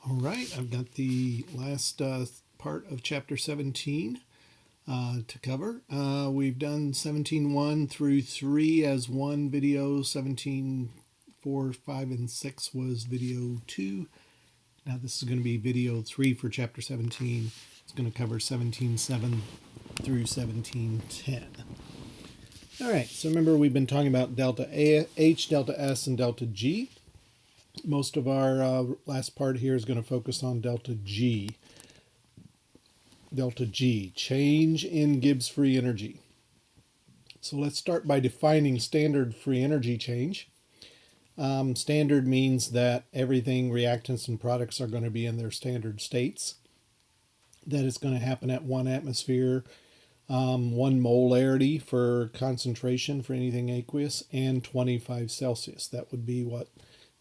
All right, I've got the last part of chapter 17 to cover. We've done 17.1 through 3 as one video. 17.4, 5, and 6 was video 2. Now this is going to be video 3 for chapter 17. It's going to cover 17.7 through 17.10. All right, so remember we've been talking about delta H, delta S, and delta G. Most of our last part here is going to focus on delta G. Delta G, change in Gibbs free energy. So let's start by defining standard free energy change. Standard means that everything, reactants and products, are going to be in their standard states. That it's going to happen at 1 atmosphere, 1 molarity for concentration for anything aqueous, and 25 Celsius. That would be what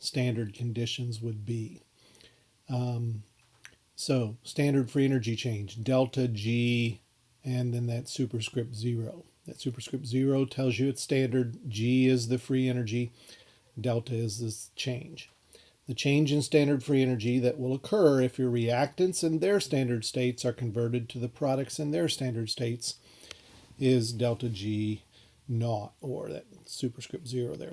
standard conditions would be. So standard free energy change, delta G, and then that superscript 0. That superscript 0 tells you it's standard. G is the free energy. Delta is this change. The change in standard free energy that will occur if your reactants in their standard states are converted to the products in their standard states is delta G naught, or that superscript 0 there.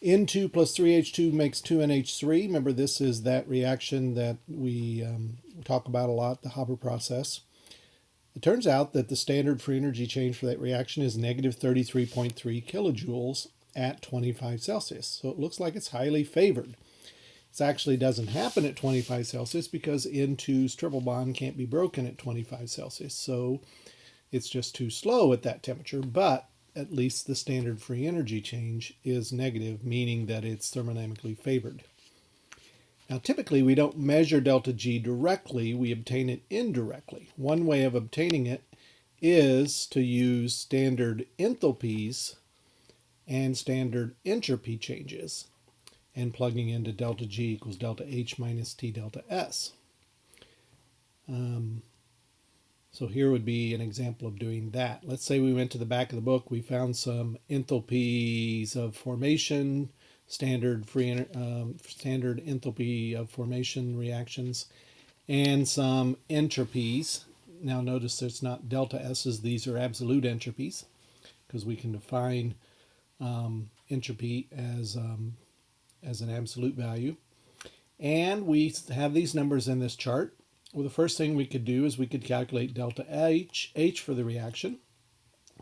N2 plus 3H2 makes 2NH3. Remember, this is that reaction that we talk about a lot, the Haber process. It turns out that the standard free energy change for that reaction is negative 33.3 kilojoules at 25 Celsius. So it looks like it's highly favored. This actually doesn't happen at 25 Celsius because N2's triple bond can't be broken at 25 Celsius. So it's just too slow at that temperature, but at least the standard free energy change is negative, meaning that it's thermodynamically favored. Now, typically, we don't measure delta G directly, we obtain it indirectly. One way of obtaining it is to use standard enthalpies and standard entropy changes and plugging into delta G equals delta H minus T delta S. So here would be an example of doing that. Let's say we went to the back of the book, we found some enthalpies of formation, standard enthalpy of formation reactions, and some entropies. Now notice it's not delta S's, these are absolute entropies, because we can define entropy as an absolute value. And we have these numbers in this chart. Well, the first thing we could do is we could calculate delta H for the reaction.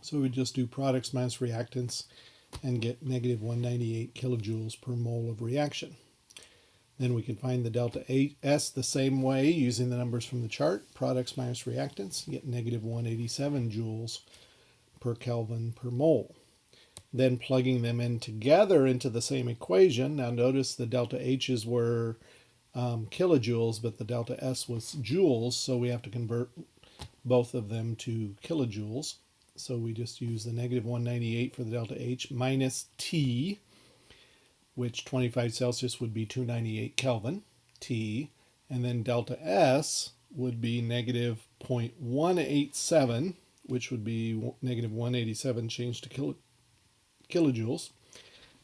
So we would just do products minus reactants and get negative 198 kilojoules per mole of reaction. Then we can find the delta S the same way using the numbers from the chart, products minus reactants, get negative 187 joules per Kelvin per mole. Then plugging them in together into the same equation. Now notice the delta H's were kilojoules, but the delta S was joules, so we have to convert both of them to kilojoules. So we just use the negative 198 for the delta H minus T, which 25 Celsius would be 298 Kelvin, T, and then delta S would be negative 0.187, which would be negative 187 changed to kilojoules,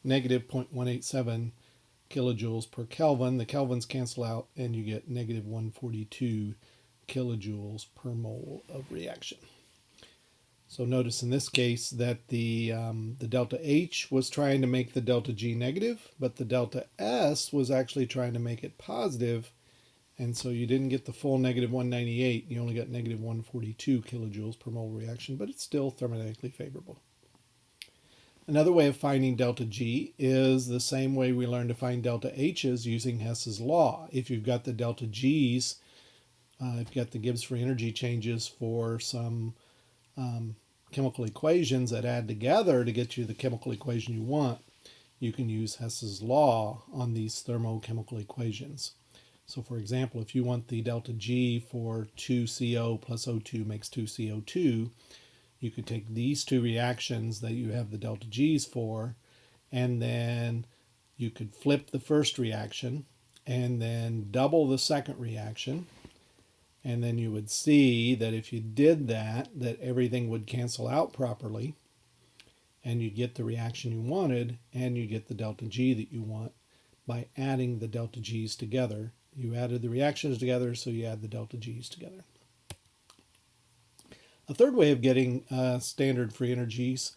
negative 0.187 kilojoules per Kelvin. The Kelvins cancel out and you get negative 142 kilojoules per mole of reaction. So notice in this case that the delta H was trying to make the delta G negative, but the delta S was actually trying to make it positive, and so you didn't get the full negative 198, you only got negative 142 kilojoules per mole reaction, but it's still thermodynamically favorable. Another way of finding delta G is the same way we learned to find delta H's using Hess's law. If you've got the delta G's, if you've got the Gibbs free energy changes for some chemical equations that add together to get you the chemical equation you want, you can use Hess's law on these thermochemical equations. So for example, if you want the delta G for 2CO plus O2 makes 2CO2, you could take these two reactions that you have the delta G's for, and then you could flip the first reaction and then double the second reaction. And then you would see that if you did that everything would cancel out properly, and you get the reaction you wanted, and you get the delta G that you want by adding the delta G's together You added the reactions together, so you add the delta G's together. A third way of getting standard free energies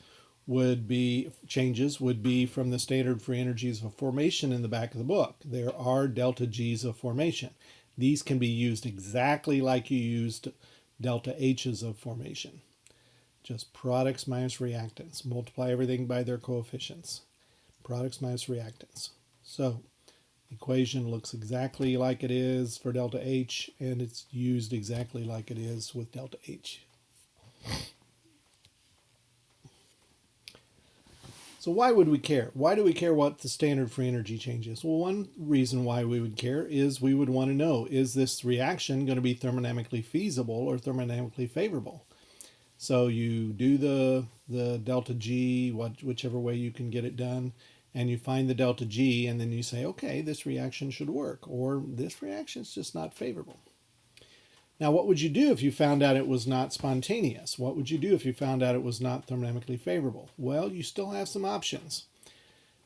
would be from the standard free energies of formation in the back of the book. There are delta G's of formation. These can be used exactly like you used delta H's of formation. Just products minus reactants. Multiply everything by their coefficients. Products minus reactants. So the equation looks exactly like it is for delta H, and it's used exactly like it is with delta H. So why would we care? Why do we care what the standard free energy change is? Well, one reason why we would care is we would want to know, is this reaction going to be thermodynamically feasible or thermodynamically favorable? So you do the delta G, whichever way you can get it done, and you find the delta G, and then you say, okay, this reaction should work, or this reaction is just not favorable. Now, what would you do if you found out it was not spontaneous? What would you do if you found out it was not thermodynamically favorable? Well, you still have some options.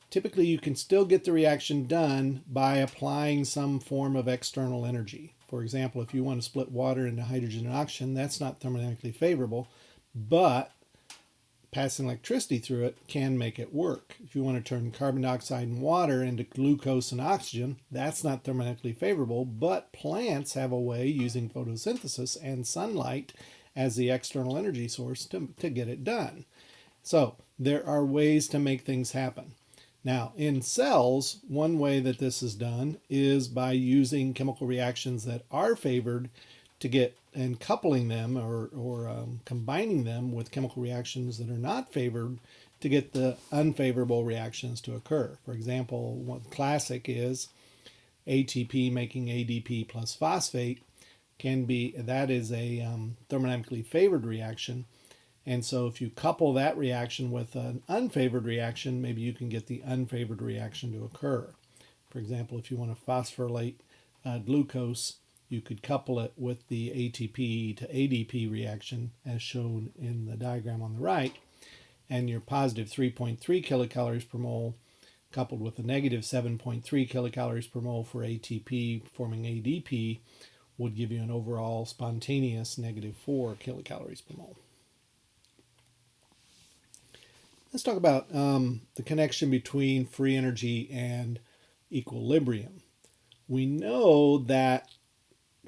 Typically, you can still get the reaction done by applying some form of external energy. For example, if you want to split water into hydrogen and oxygen, that's not thermodynamically favorable, but passing electricity through it can make it work. If you want to turn carbon dioxide and water into glucose and oxygen, that's not thermodynamically favorable, but plants have a way using photosynthesis and sunlight as the external energy source to get it done. So there are ways to make things happen. Now, in cells, one way that this is done is by using chemical reactions that are favored to get, and coupling them or combining them with chemical reactions that are not favored to get the unfavorable reactions to occur. For example, one classic is ATP making ADP plus phosphate. That is a thermodynamically favored reaction. And so if you couple that reaction with an unfavored reaction, maybe you can get the unfavored reaction to occur. For example, if you want to phosphorylate glucose, you could couple it with the ATP to ADP reaction as shown in the diagram on the right, and your positive 3.3 kilocalories per mole coupled with a negative 7.3 kilocalories per mole for ATP forming ADP would give you an overall spontaneous negative 4 kilocalories per mole. Let's talk about the connection between free energy and equilibrium. We know that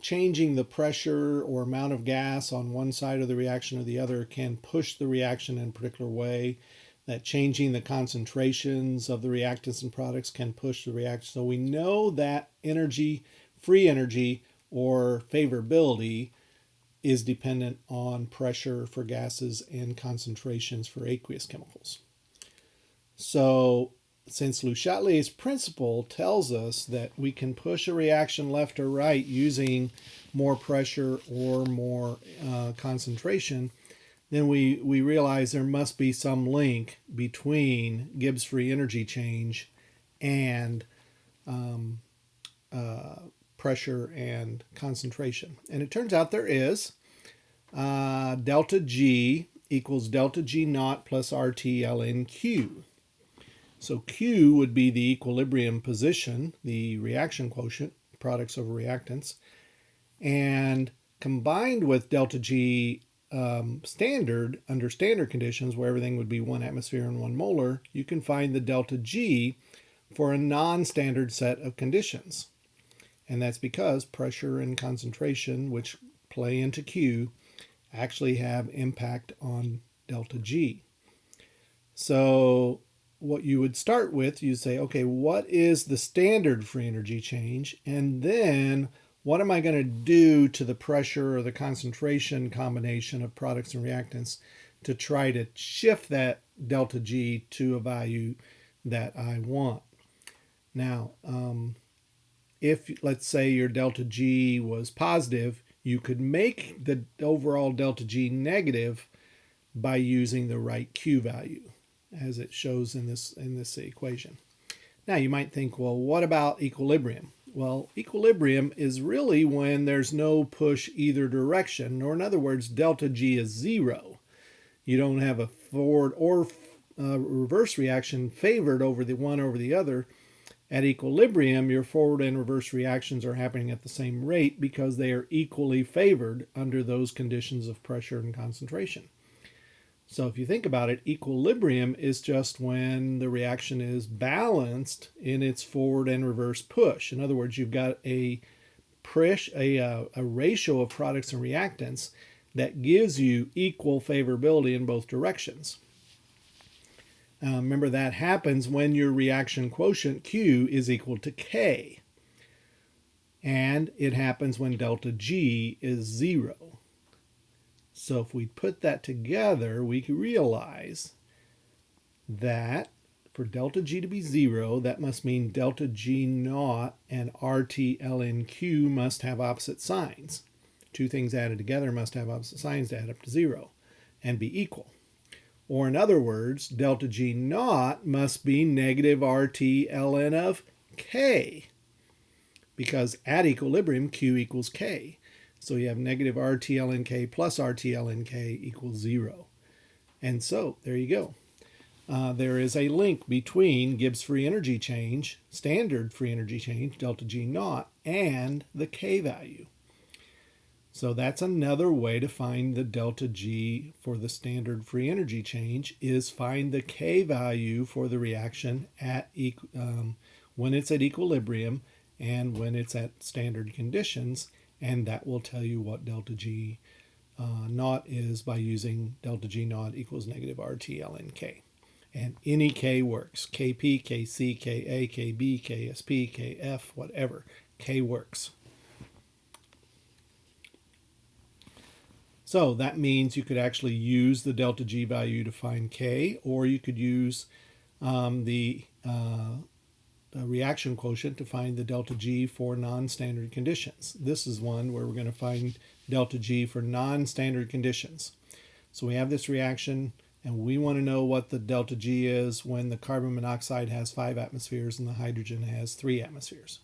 changing the pressure or amount of gas on one side of the reaction or the other can push the reaction in a particular way, that changing the concentrations of the reactants and products can push the reaction. So we know that free energy or favorability is dependent on pressure for gases and concentrations for aqueous chemicals. So since Le Chatelier's principle tells us that we can push a reaction left or right using more pressure or more concentration, then we realize there must be some link between Gibbs free energy change and pressure and concentration. And it turns out there is. Delta G equals delta G naught plus RT ln Q. So Q would be the equilibrium position, the reaction quotient, products over reactants, and combined with delta G standard, under standard conditions where everything would be 1 atmosphere and 1 molar, you can find the delta G for a non-standard set of conditions. And that's because pressure and concentration, which play into Q, actually have impact on delta G. So what you would start with, you say, okay, what is the standard free energy change? And then what am I going to do to the pressure or the concentration combination of products and reactants to try to shift that delta G to a value that I want? Now, if let's say your delta G was positive, you could make the overall delta G negative by using the right Q value, as it shows in this equation. Now you might think, well, what about equilibrium? Well, equilibrium is really when there's no push either direction, or in other words, delta G is 0. You don't have a forward or reverse reaction favored over the one over the other. At equilibrium, your forward and reverse reactions are happening at the same rate because they are equally favored under those conditions of pressure and concentration. So if you think about it, equilibrium is just when the reaction is balanced in its forward and reverse push. In other words, you've got a ratio of products and reactants that gives you equal favorability in both directions. Remember, that happens when your reaction quotient Q is equal to K. And it happens when delta G is 0. So if we put that together, we can realize that for delta G to be 0, that must mean delta G naught and RT ln Q must have opposite signs. Two things added together must have opposite signs to add up to 0 and be equal. Or in other words, delta G naught must be negative RT ln of K, because at equilibrium, Q equals K. So you have negative RT ln K plus RT ln K equals 0. And so there you go. There is a link between Gibbs free energy change, standard free energy change, delta G naught, and the K value. So that's another way to find the delta G for the standard free energy change, is find the K value for the reaction at when it's at equilibrium and when it's at standard conditions, and that will tell you what delta G naught is by using delta G naught equals negative RT ln K. And any K works. KP, KC, KA, KB, KSP, KF, whatever. K works. So that means you could actually use the delta G value to find K, or you could use the reaction quotient to find the delta G for non-standard conditions. This is one where we're going to find delta G for non-standard conditions. So we have this reaction, and we want to know what the delta G is when the carbon monoxide has 5 atmospheres and the hydrogen has 3 atmospheres.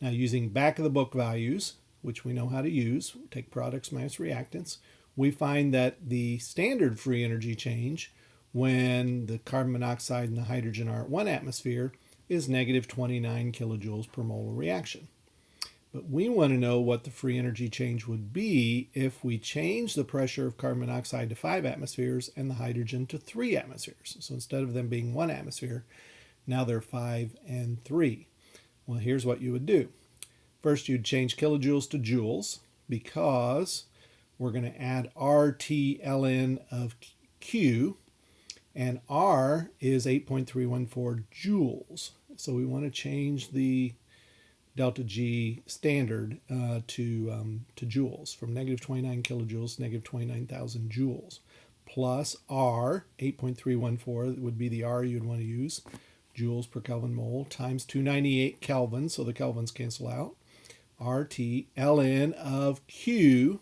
Now, using back of the book values, which we know how to use, take products minus reactants, we find that the standard free energy change when the carbon monoxide and the hydrogen are at 1 atmosphere is negative 29 kilojoules per molar reaction. But we want to know what the free energy change would be if we change the pressure of carbon monoxide to 5 atmospheres and the hydrogen to 3 atmospheres. So instead of them being 1 atmosphere, now they're 5 and 3. Well, here's what you would do. First, you'd change kilojoules to joules, because we're going to add RT ln of Q, and R is 8.314 joules. So we want to change the delta G standard to joules, from negative 29 kilojoules to negative 29,000 joules, plus R, 8.314 would be the R you'd want to use, joules per Kelvin mole, times 298 Kelvin, so the Kelvins cancel out, RT ln of Q,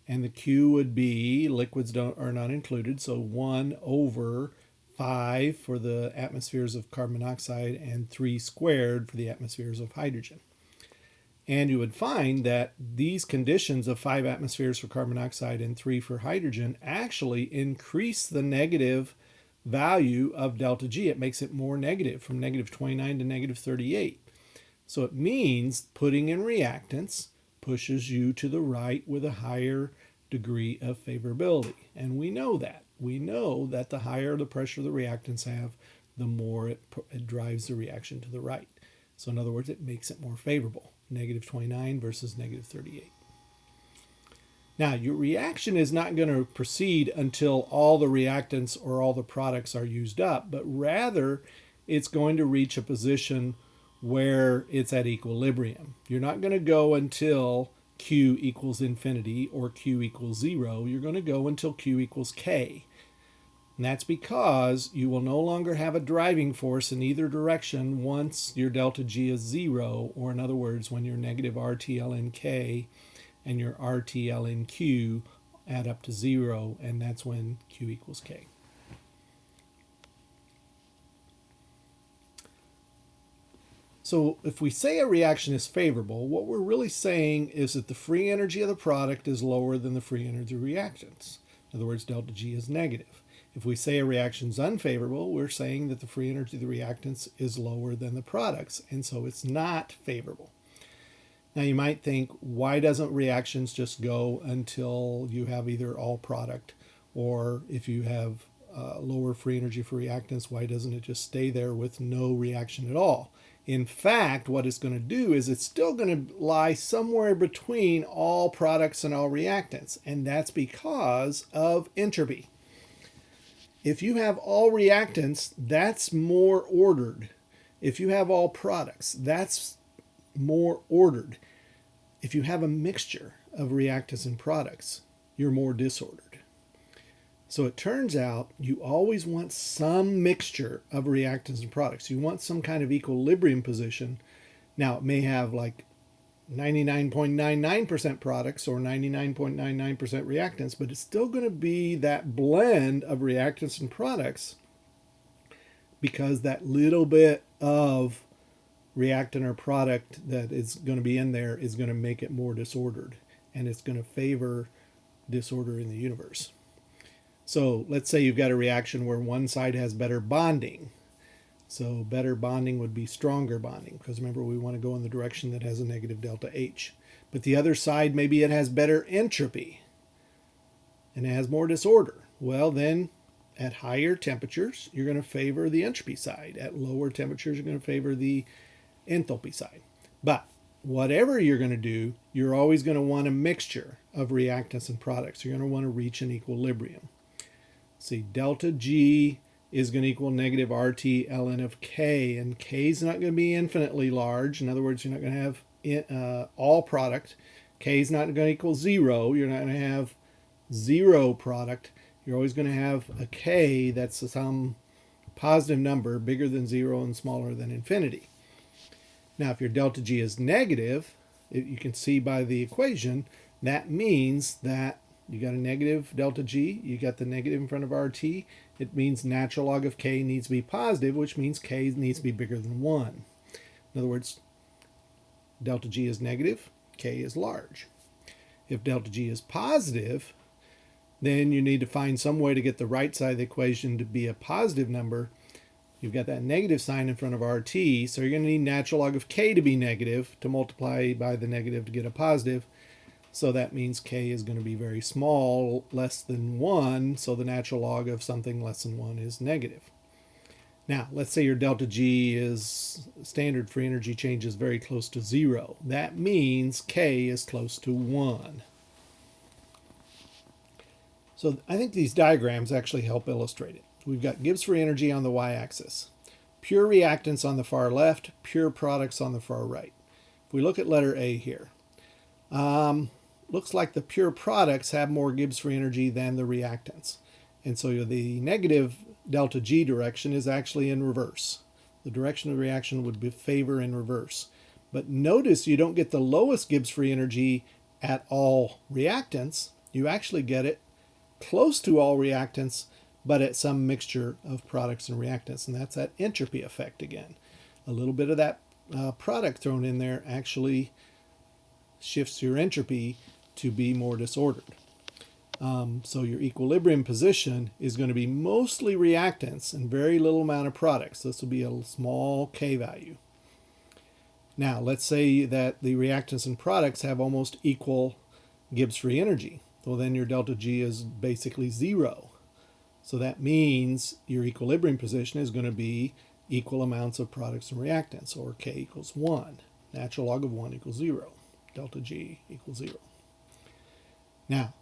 and the Q would be, liquids are not included, so 1 over 5 for the atmospheres of carbon monoxide and 3 squared for the atmospheres of hydrogen. And you would find that these conditions of 5 atmospheres for carbon monoxide and 3 for hydrogen actually increase the negative value of delta G. It makes it more negative, from negative 29 to negative 38. So it means putting in reactants pushes you to the right with a higher degree of favorability. And we know that. We know that the higher the pressure the reactants have, the more it drives the reaction to the right. So in other words, it makes it more favorable, negative 29 versus negative 38. Now, your reaction is not going to proceed until all the reactants or all the products are used up, but rather it's going to reach a position where it's at equilibrium. You're not going to go until Q equals infinity or Q equals 0. You're going to go until Q equals K. And that's because you will no longer have a driving force in either direction once your delta G is 0, or in other words, when your negative RT ln K and your RT ln Q add up to 0, and that's when Q equals K. So if we say a reaction is favorable, what we're really saying is that the free energy of the product is lower than the free energy of reactants. In other words, delta G is negative. If we say a reaction is unfavorable, we're saying that the free energy of the reactants is lower than the products, and so it's not favorable. Now you might think, why doesn't reactions just go until you have either all product, or if you have lower free energy for reactants, why doesn't it just stay there with no reaction at all? In fact, what it's going to do is it's still going to lie somewhere between all products and all reactants, and that's because of entropy. If you have all reactants, that's more ordered. If you have all products, that's more ordered. If you have a mixture of reactants and products, you're more disordered. So it turns out you always want some mixture of reactants and products. You want some kind of equilibrium position. Now, it may have like 99.99% products or 99.99% reactants, but it's still going to be that blend of reactants and products, because that little bit of reactant or product that is going to be in there is going to make it more disordered, and it's going to favor disorder in the universe. So let's say you've got a reaction where one side has better bonding. So better bonding would be stronger bonding, because remember, we want to go in the direction that has a negative delta H. But the other side, maybe it has better entropy and it has more disorder. Well, then at higher temperatures, you're going to favor the entropy side. At lower temperatures, you're going to favor the enthalpy side. But whatever you're going to do, you're always going to want a mixture of reactants and products. You're going to want to reach an equilibrium. See, delta G is going to equal negative RT ln of K, and K is not going to be infinitely large. In other words, you're not going to have all product. K is not going to equal 0. You're not going to have 0 product. You're always going to have a K that's some positive number bigger than 0 and smaller than infinity. Now, if your delta G is negative, you can see by the equation, that means that you got a negative delta G, you got the negative in front of RT. It means natural log of K needs to be positive, which means K needs to be bigger than 1. In other words, delta G is negative, K is large. If delta G is positive, then you need to find some way to get the right side of the equation to be a positive number. You've got that negative sign in front of RT, so you're going to need natural log of K to be negative to multiply by the negative to get a positive. So that means K is going to be very small, less than 1, so the natural log of something less than 1 is negative. Now, let's say your delta G is standard free energy change is very close to 0. That means K is close to 1. So I think these diagrams actually help illustrate it. We've got Gibbs free energy on the y-axis, pure reactants on the far left, pure products on the far right. If we look at letter A here, looks like the pure products have more Gibbs free energy than the reactants. And so the negative delta G direction is actually in reverse. The direction of the reaction would be favor in reverse. But notice you don't get the lowest Gibbs free energy at all reactants. You actually get it close to all reactants, but at some mixture of products and reactants. And that's that entropy effect again. A little bit of that product thrown in there actually shifts your entropy to be more disordered. So your equilibrium position is going to be mostly reactants and very little amount of products. This will be a small K value. Now, let's say that the reactants and products have almost equal Gibbs free energy. Well, then your delta G is basically 0. So that means your equilibrium position is going to be equal amounts of products and reactants, or K equals 1. Natural log of 1 equals 0. Delta G equals 0. Now,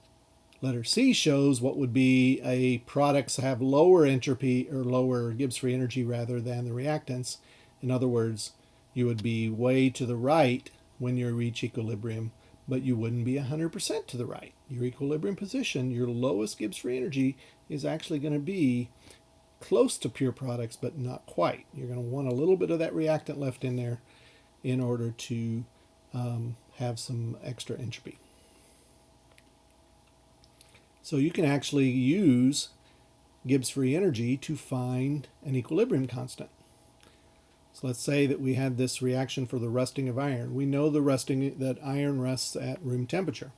letter C shows what would be a products have lower entropy or lower Gibbs free energy rather than the reactants. In other words, you would be way to the right when you reach equilibrium, but you wouldn't be 100% to the right. Your equilibrium position, your lowest Gibbs free energy, is actually going to be close to pure products, but not quite. You're going to want a little bit of that reactant left in there in order to have some extra entropy. So you can actually use Gibbs free energy to find an equilibrium constant. So let's say that we had this reaction for the rusting of iron. We know that iron rusts at room temperature.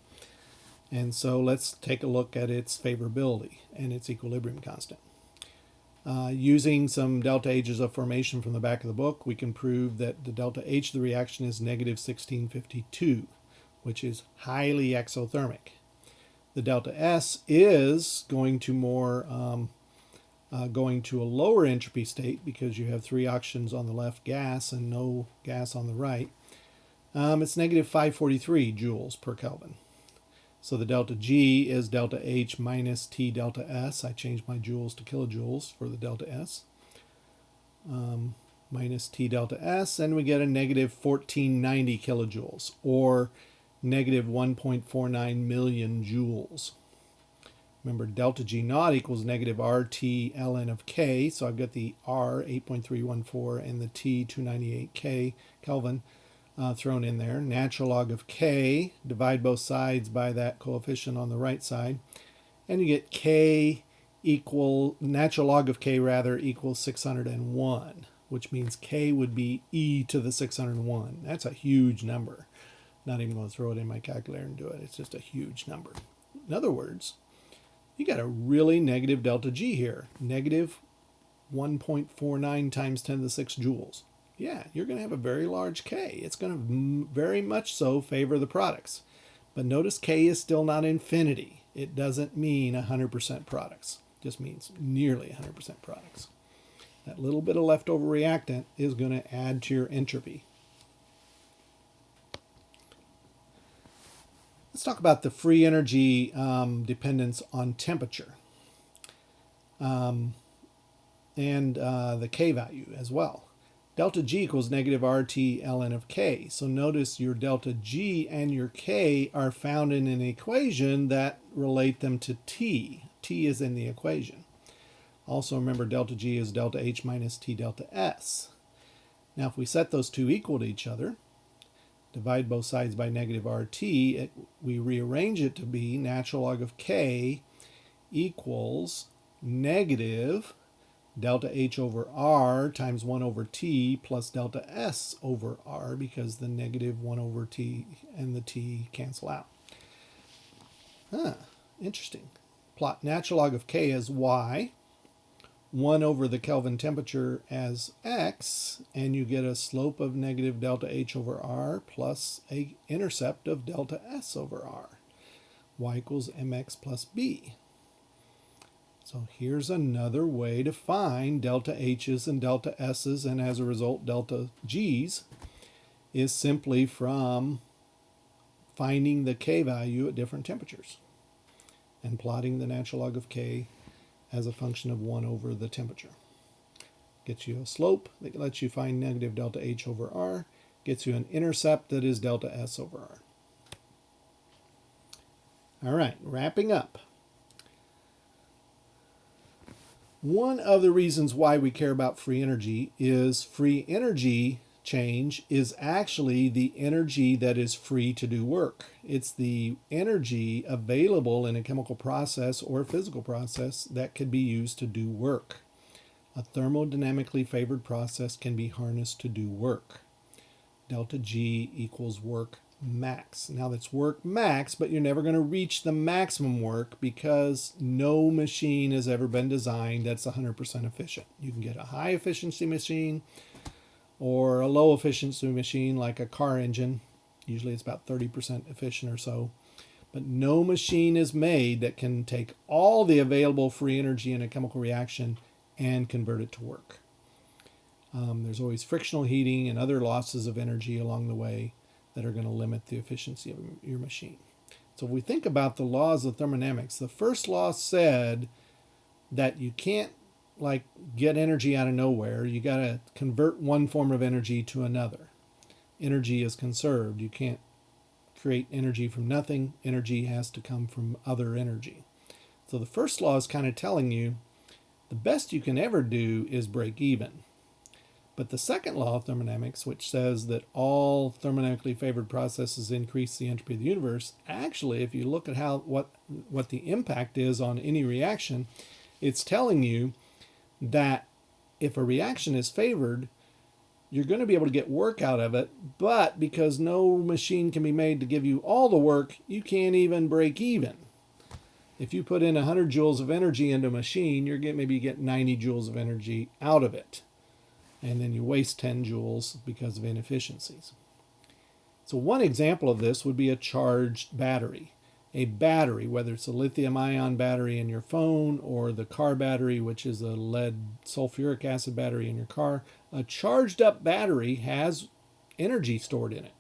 And so let's take a look at its favorability and its equilibrium constant. Using some delta H's of formation from the back of the book, we can prove that the delta H of the reaction is negative 1652, which is highly exothermic. The delta S is going to going to a lower entropy state because you have 3 oxygens on the left gas and no gas on the right. It's negative 543 joules per Kelvin. So the delta G is delta H minus T delta S. I changed my joules to kilojoules for the delta S. Minus T delta S, and we get a negative 1490 kilojoules, or negative 1.49 million joules. Remember, delta G naught equals negative RT ln of K, so I've got the R, 8.314, and the T, 298 K Kelvin, thrown in there. Natural log of K, divide both sides by that coefficient on the right side, and you get K equal, natural log of K rather, equals 601, which means K would be e to the 601. That's a huge number. Not even going to throw it in my calculator and do it. It's just a huge number. In other words, you got a really negative delta G here, negative 1.49 times 10 to the 6 joules. Yeah, you're going to have a very large K. It's going to very much so favor the products. But notice K is still not infinity. It doesn't mean 100% products. It just means nearly 100% products. That little bit of leftover reactant is going to add to your entropy. Let's talk about the free energy dependence on temperature and the K value as well. Delta G equals negative RT ln of K. So notice your delta G and your K are found in an equation that relate them to T. T is in the equation. Also remember delta G is delta H minus T delta S. Now if we set those two equal to each other, divide both sides by negative RT, we rearrange it to be natural log of K equals negative delta H over R times 1 over T plus delta S over R, because the negative 1 over T and the T cancel out. Interesting. Plot natural log of K as Y, 1 over the Kelvin temperature as X, and you get a slope of negative delta H over R plus a intercept of delta S over R. Y equals mx plus b. So here's another way to find delta H's and delta S's, and as a result delta G's, is simply from finding the K value at different temperatures and plotting the natural log of K as a function of 1 over the temperature. Gets you a slope that lets you find negative delta H over R, gets you an intercept that is delta S over R. All right, wrapping up. One of the reasons why we care about free energy is free energy change is actually the energy that is free to do work. It's the energy available in a chemical process or physical process that can be used to do work. A thermodynamically favored process can be harnessed to do work. Delta G equals work max. Now that's work max, but you're never going to reach the maximum work because no machine has ever been designed that's 100% efficient. You can get a high efficiency machine or a low efficiency machine like a car engine. Usually it's about 30% efficient or so. But no machine is made that can take all the available free energy in a chemical reaction and convert it to work. There's always frictional heating and other losses of energy along the way that are going to limit the efficiency of your machine. So if we think about the laws of thermodynamics, the first law said that you can't get energy out of nowhere. You got to convert one form of energy to another. Energy is conserved. You can't create energy from nothing. Energy has to come from other energy. So the first law is kind of telling you the best you can ever do is break even. But the second law of thermodynamics, which says that all thermodynamically favored processes increase the entropy of the universe, actually, if you look at what the impact is on any reaction, it's telling you that if a reaction is favored, you're going to be able to get work out of it, but because no machine can be made to give you all the work, you can't even break even. If you put in 100 joules of energy into a machine, you're maybe get 90 joules of energy out of it. And then you waste 10 joules because of inefficiencies. So one example of this would be a charged battery. A battery, whether it's a lithium-ion battery in your phone or the car battery, which is a lead sulfuric acid battery in your car, a charged up battery has energy stored in it.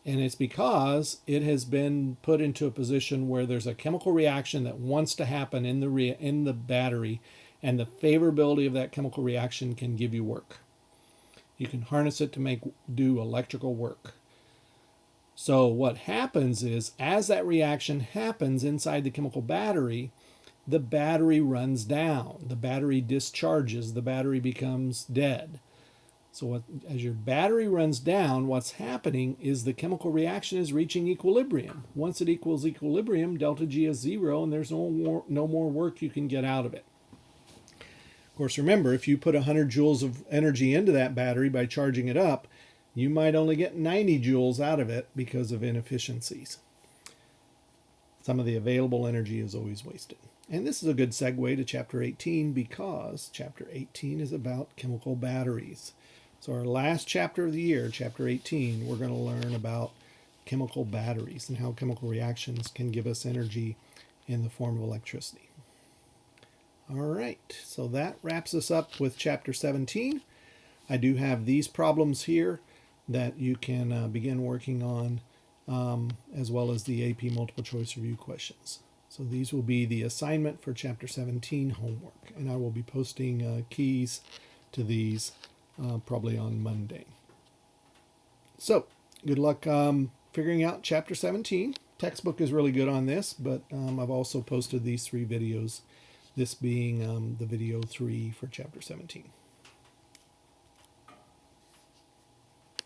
And it's because it has been put into a position where there's a chemical reaction that wants to happen in the battery, and the favorability of that chemical reaction can give you work. You can harness it to do electrical work. So what happens is, as that reaction happens inside the chemical battery, the battery runs down. The battery discharges. The battery becomes dead. So as your battery runs down, what's happening is the chemical reaction is reaching equilibrium. Once it equals equilibrium, delta G is 0, and there's no more work you can get out of it. Of course, remember, if you put 100 joules of energy into that battery by charging it up, you might only get 90 joules out of it because of inefficiencies. Some of the available energy is always wasted. And this is a good segue to Chapter 18, because Chapter 18 is about chemical batteries. So our last chapter of the year, Chapter 18, we're going to learn about chemical batteries and how chemical reactions can give us energy in the form of electricity. All right, so that wraps us up with Chapter 17. I do have these problems here that you can begin working on, as well as the AP multiple choice review questions. So these will be the assignment for Chapter 17 homework, and I will be posting keys to these probably on Monday. So good luck figuring out Chapter 17. Textbook is really good on this, but I've also posted these 3 videos, this being the video 3 for Chapter 17.